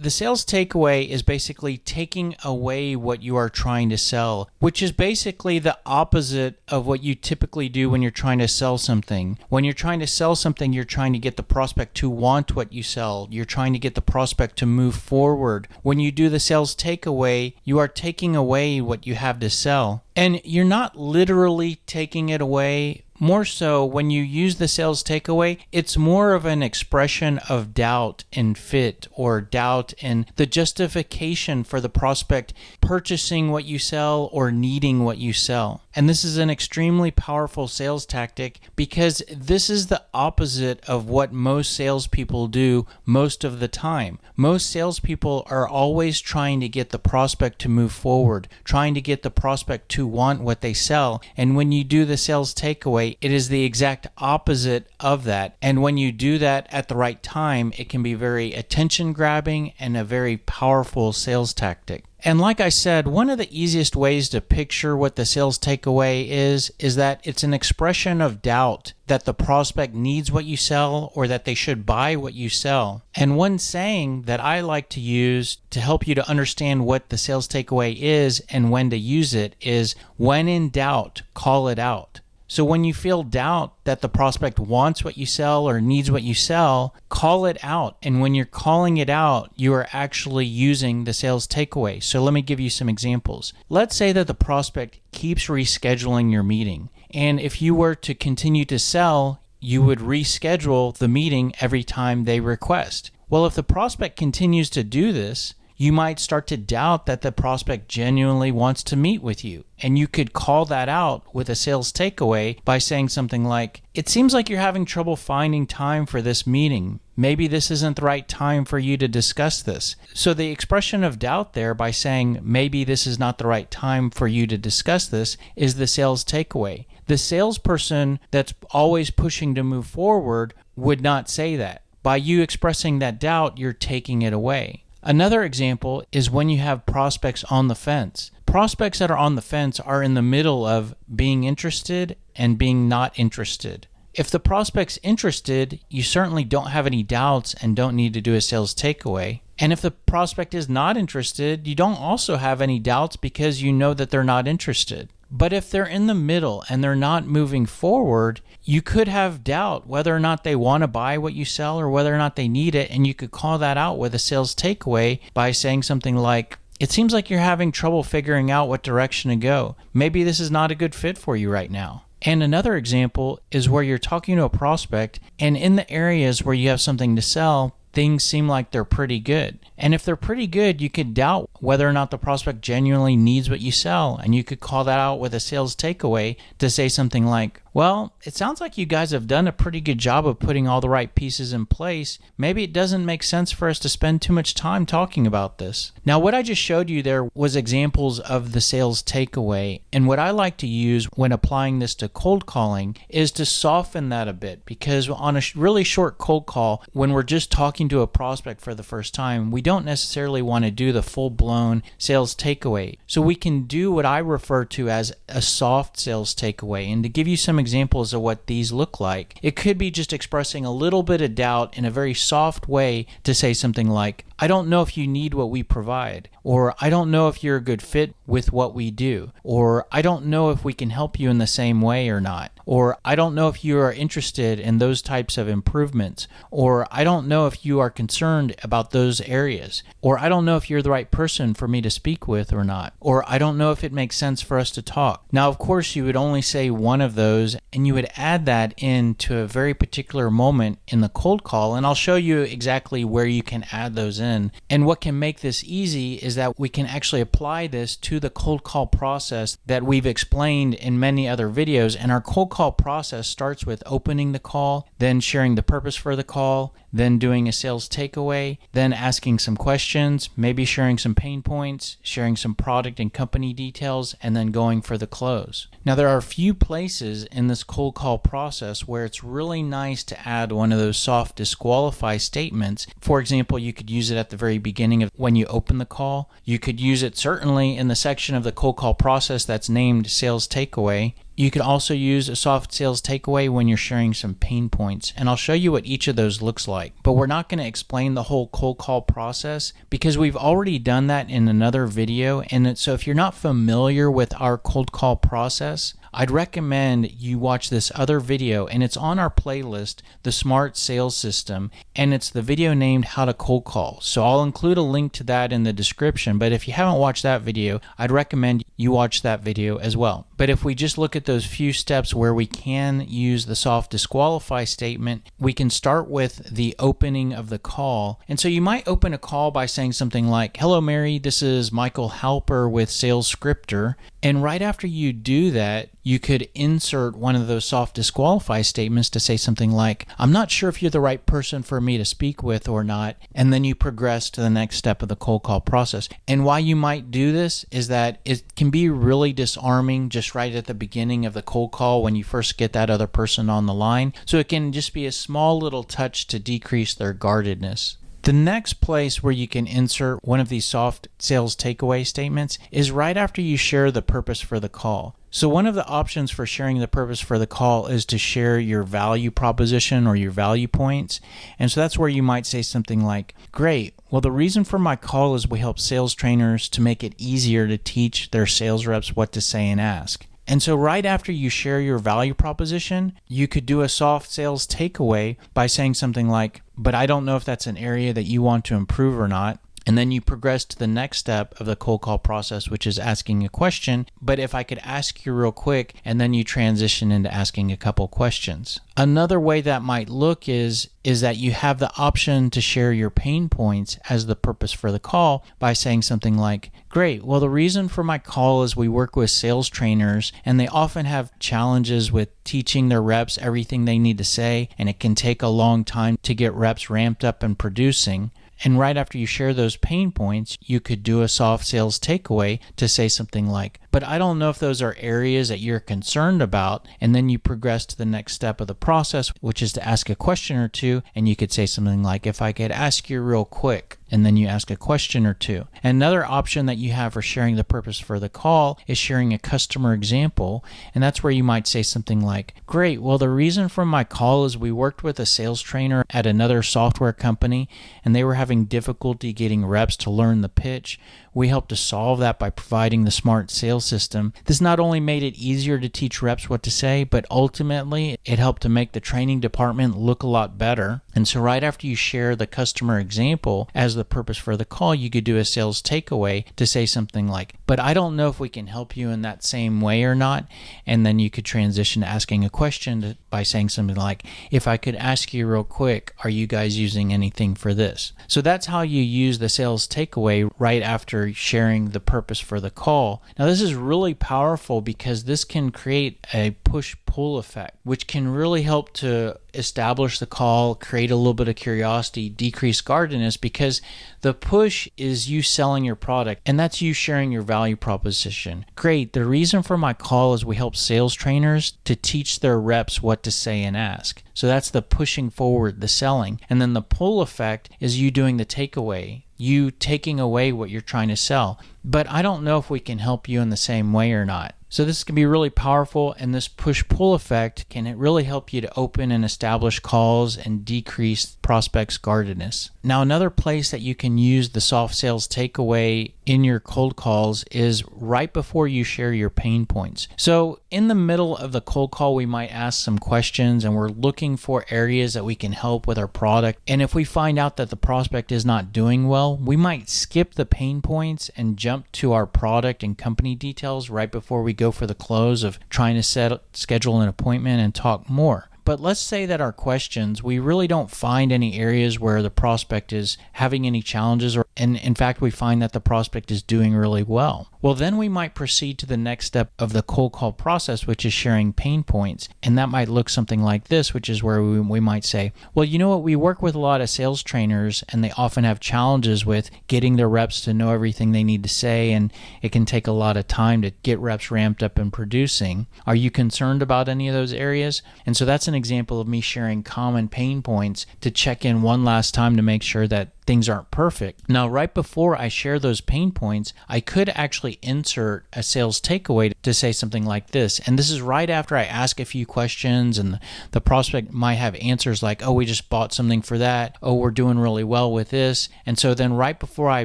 The sales takeaway is basically taking away what you are trying to sell, which is basically the opposite of what you typically do when you're trying to sell something. When you're trying to sell something, you're trying to get the prospect to want what you sell. You're trying to get the prospect to move forward. When you do the sales takeaway, you are taking away what you have to sell. And you're not literally taking it away. More so, when you use the sales takeaway, it's more of an expression of doubt in fit or doubt in the justification for the prospect purchasing what you sell or needing what you sell. And this is an extremely powerful sales tactic because this is the opposite of what most salespeople do most of the time. Most salespeople are always trying to get the prospect to move forward, trying to get the prospect to want what they sell. And when you do the sales takeaway, it is the exact opposite of that. And when you do that at the right time, it can be very attention grabbing and a very powerful sales tactic. And like I said, one of the easiest ways to picture what the sales takeaway is that it's an expression of doubt that the prospect needs what you sell or that they should buy what you sell. And one saying that I like to use to help you to understand what the sales takeaway is and when to use it is, when in doubt, call it out. So when you feel doubt that the prospect wants what you sell or needs what you sell, call it out. And when you're calling it out, you are actually using the sales takeaway. So let me give you some examples. Let's say that the prospect keeps rescheduling your meeting. And if you were to continue to sell, you would reschedule the meeting every time they request. Well, if the prospect continues to do this, you might start to doubt that the prospect genuinely wants to meet with you. And you could call that out with a sales takeaway by saying something like, "It seems like you're having trouble finding time for this meeting. Maybe this isn't the right time for you to discuss this." So the expression of doubt there by saying, "Maybe this is not the right time for you to discuss this," is the sales takeaway. The salesperson that's always pushing to move forward would not say that. By you expressing that doubt, you're taking it away. Another example is when you have prospects on the fence. Prospects that are on the fence are in the middle of being interested and being not interested. If the prospect's interested, you certainly don't have any doubts and don't need to do a sales takeaway. And if the prospect is not interested, you don't also have any doubts because you know that they're not interested. But if they're in the middle and they're not moving forward, you could have doubt whether or not they want to buy what you sell or whether or not they need it, and you could call that out with a sales takeaway by saying something like, "It seems like you're having trouble figuring out what direction to go. Maybe this is not a good fit for you right now." And another example is where you're talking to a prospect, and in the areas where you have something to sell, things seem like they're pretty good. And if they're pretty good, you could doubt whether or not the prospect genuinely needs what you sell. And you could call that out with a sales takeaway to say something like, "Well, it sounds like you guys have done a pretty good job of putting all the right pieces in place. Maybe it doesn't make sense for us to spend too much time talking about this." Now, what I just showed you there was examples of the sales takeaway. And what I like to use when applying this to cold calling is to soften that a bit, because on a really short cold call, when we're just talking to a prospect for the first time, we don't necessarily want to do the full-blown sales takeaway. So we can do what I refer to as a soft sales takeaway. And to give you some examples of what these look like, it could be just expressing a little bit of doubt in a very soft way to say something like, "I don't know if you need what we provide," or "I don't know if you're a good fit with what we do," or "I don't know if we can help you in the same way or not," or "I don't know if you are interested in those types of improvements," or "I don't know if you are concerned about those areas," or "I don't know if you're the right person for me to speak with or not," or "I don't know if it makes sense for us to talk." Now, of course, you would only say one of those, and you would add that into a very particular moment in the cold call, and I'll show you exactly where you can add those in. And what can make this easy is that we can actually apply this to the cold call process that we've explained in many other videos. And our cold call process starts with opening the call, then sharing the purpose for the call, then doing a sales takeaway, then asking some questions, maybe sharing some pain points, sharing some product and company details, and then going for the close. Now, there are a few places in this cold call process where it's really nice to add one of those soft disqualify statements. For example, you could use it at the very beginning of when you open the call. You could use it certainly in the section of the cold call process that's named sales takeaway. You could also use a soft sales takeaway when you're sharing some pain points, and I'll show you what each of those looks like. But we're not going to explain the whole cold call process because we've already done that in another video. And so if you're not familiar with our cold call process, I'd recommend you watch this other video, and it's on our playlist, The Smart Sales System, and it's the video named How to Cold Call. So I'll include a link to that in the description, but if you haven't watched that video, I'd recommend you watch that video as well. But if we just look at those few steps where we can use the soft disqualify statement, we can start with the opening of the call. And so you might open a call by saying something like, "Hello, Mary, this is Michael Halper with Sales Scripter." And right after you do that, you could insert one of those soft disqualify statements to say something like, "I'm not sure if you're the right person for me to speak with or not." And then you progress to the next step of the cold call process. And why you might do this is that it can be really disarming just right at the beginning of the cold call when you first get that other person on the line. So it can just be a small little touch to decrease their guardedness. The next place where you can insert one of these soft sales takeaway statements is right after you share the purpose for the call. So one of the options for sharing the purpose for the call is to share your value proposition or your value points. And so that's where you might say something like, "Great, well, the reason for my call is we help sales trainers to make it easier to teach their sales reps what to say and ask." And so right after you share your value proposition, you could do a soft sales takeaway by saying something like, "But I don't know if that's an area that you want to improve or not." And then you progress to the next step of the cold call process, which is asking a question. But if I could ask you real quick, and then you transition into asking a couple questions. Another way that might look is that you have the option to share your pain points as the purpose for the call by saying something like, "Great, well, the reason for my call is we work with sales trainers and they often have challenges with teaching their reps everything they need to say, and it can take a long time to get reps ramped up and producing." And right after you share those pain points, you could do a soft sales takeaway to say something like, "But I don't know if those are areas that you're concerned about." And then you progress to the next step of the process, which is to ask a question or two. And you could say something like, "If I could ask you real quick." And then you ask a question or two. And another option that you have for sharing the purpose for the call is sharing a customer example. And that's where you might say something like, "Great, well, the reason for my call is we worked with a sales trainer at another software company, and they were having difficulty getting reps to learn the pitch. We helped to solve that by providing the Smart Sales System. This not only made it easier to teach reps what to say, but ultimately it helped to make the training department look a lot better." And so right after you share the customer example as the purpose for the call, you could do a sales takeaway to say something like, "But I don't know if we can help you in that same way or not." And then you could transition to asking a question by saying something like, "If I could ask you real quick, are you guys using anything for this?" So that's how you use the sales takeaway right after sharing the purpose for the call. Now this is really powerful because this can create a push-pull effect, which can really help to establish the call, create a little bit of curiosity, decrease guardedness, because the push is you selling your product, and that's you sharing your value proposition. "Great, the reason for my call is we help sales trainers to teach their reps what to say and ask." So that's the pushing forward, the selling. And then the pull effect is you doing the takeaway, you taking away what you're trying to sell. "But I don't know if we can help you in the same way or not." So this can be really powerful, and this push-pull effect can really help you to open and establish calls and decrease prospects' guardedness. Now another place that you can use the soft sales takeaway in your cold calls is right before you share your pain points. So in the middle of the cold call, we might ask some questions, and we're looking for areas that we can help with our product. And if we find out that the prospect is not doing well, we might skip the pain points and jump to our product and company details right before we go for the close of trying to schedule an appointment and talk more. But let's say that our questions, we really don't find any areas where the prospect is having any challenges, and in fact we find that the prospect is doing really well. Well, then we might proceed to the next step of the cold call process, which is sharing pain points. And that might look something like this, which is where we might say, "Well, you know what, we work with a lot of sales trainers, and they often have challenges with getting their reps to know everything they need to say, and it can take a lot of time to get reps ramped up and producing. Are you concerned about any of those areas?" And so that's an example of me sharing common pain points to check in one last time to make sure that things aren't perfect. Now, right before I share those pain points, I could actually insert a sales takeaway to say something like this. And this is right after I ask a few questions and the prospect might have answers like, oh, we just bought something for that. Oh, we're doing really well with this. And so then right before I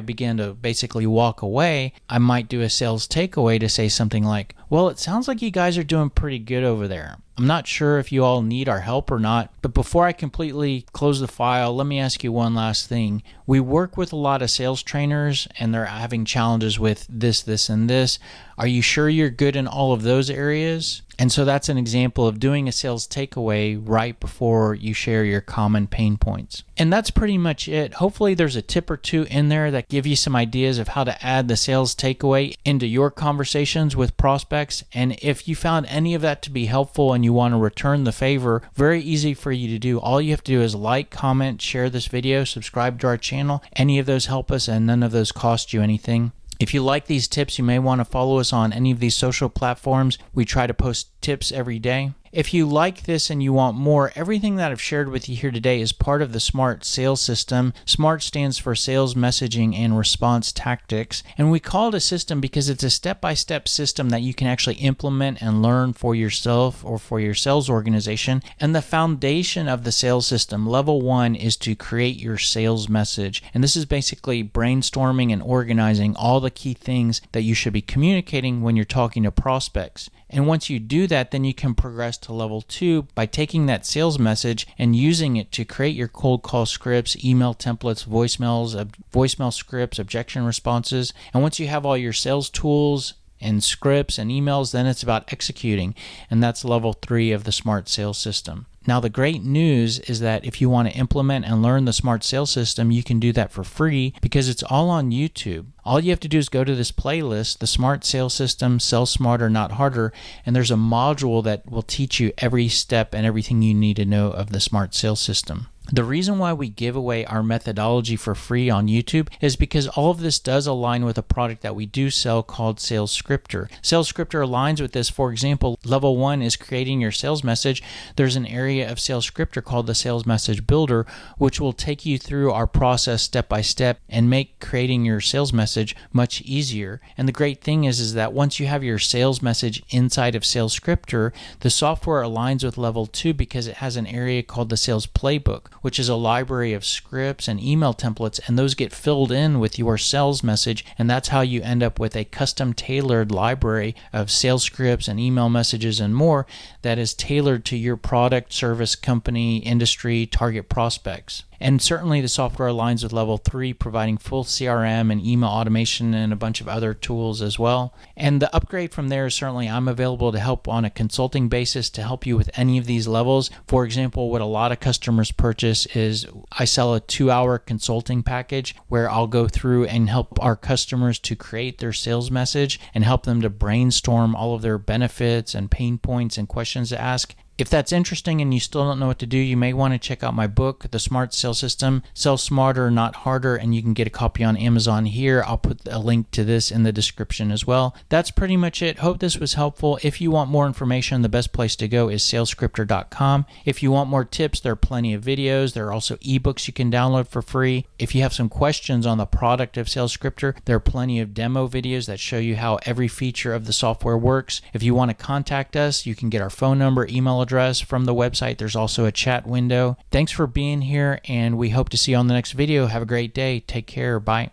begin to basically walk away, I might do a sales takeaway to say something like, well, it sounds like you guys are doing pretty good over there. I'm not sure if you all need our help or not, but before I completely close the file, let me ask you one last thing. We work with a lot of sales trainers and they're having challenges with this, and this. Are you sure you're good in all of those areas? And so that's an example of doing a sales takeaway right before you share your common pain points. And that's pretty much it. Hopefully there's a tip or two in there that give you some ideas of how to add the sales takeaway into your conversations with prospects. And if you found any of that to be helpful and you want to return the favor, very easy for you to do. All you have to do is like, comment, share this video, subscribe to our channel. Any of those help us and none of those cost you anything. If you like these tips, you may want to follow us on any of these social platforms. We try to post tips every day. If you like this and you want more, everything that I've shared with you here today is part of the SMART sales system. SMART stands for Sales Messaging and Response Tactics. And we call it a system because it's a step-by-step system that you can actually implement and learn for yourself or for your sales organization. And the foundation of the sales system, level 1, is to create your sales message. And this is basically brainstorming and organizing all the key things that you should be communicating when you're talking to prospects. And once you do that, then you can progress to level 2 by taking that sales message and using it to create your cold call scripts, email templates, voicemail scripts, objection responses. And once you have all your sales tools and scripts and emails, then it's about executing. And that's level 3 of the SMART sales system. Now, the great news is that if you want to implement and learn the SMART sales system, you can do that for free because it's all on YouTube. All you have to do is go to this playlist, the SMART sales system, Sell Smarter, Not Harder, and there's a module that will teach you every step and everything you need to know of the SMART sales system. The reason why we give away our methodology for free on YouTube is because all of this does align with a product that we do sell called Sales Scripter. Sales Scripter aligns with this. For example, level 1 is creating your sales message. There's an area of Sales Scripter called the Sales Message Builder, which will take you through our process step by step and make creating your sales message much easier. And the great thing is that once you have your sales message inside of Sales Scripter, the software aligns with level 2 because it has an area called the Sales Playbook, which is a library of scripts and email templates, and those get filled in with your sales message, and that's how you end up with a custom tailored library of sales scripts and email messages and more that is tailored to your product, service, company, industry, target prospects. And certainly the software aligns with level 3, providing full CRM and email automation and a bunch of other tools as well. And the upgrade from there is certainly I'm available to help on a consulting basis to help you with any of these levels. For example, what a lot of customers purchase is I sell a 2-hour consulting package where I'll go through and help our customers to create their sales message and help them to brainstorm all of their benefits and pain points and questions to ask. If that's interesting and you still don't know what to do, you may want to check out my book, The SMART Sales System, Sell Smarter, Not Harder, and you can get a copy on Amazon here. I'll put a link to this in the description as well. That's pretty much it. Hope this was helpful. If you want more information, the best place to go is salescripter.com. If you want more tips, there are plenty of videos. There are also ebooks you can download for free. If you have some questions on the product of Sales Scripter, there are plenty of demo videos that show you how every feature of the software works. If you want to contact us, you can get our phone number, email address from the website. There's also a chat window. Thanks for being here, and we hope to see you on the next video. Have a great day. Take care. Bye.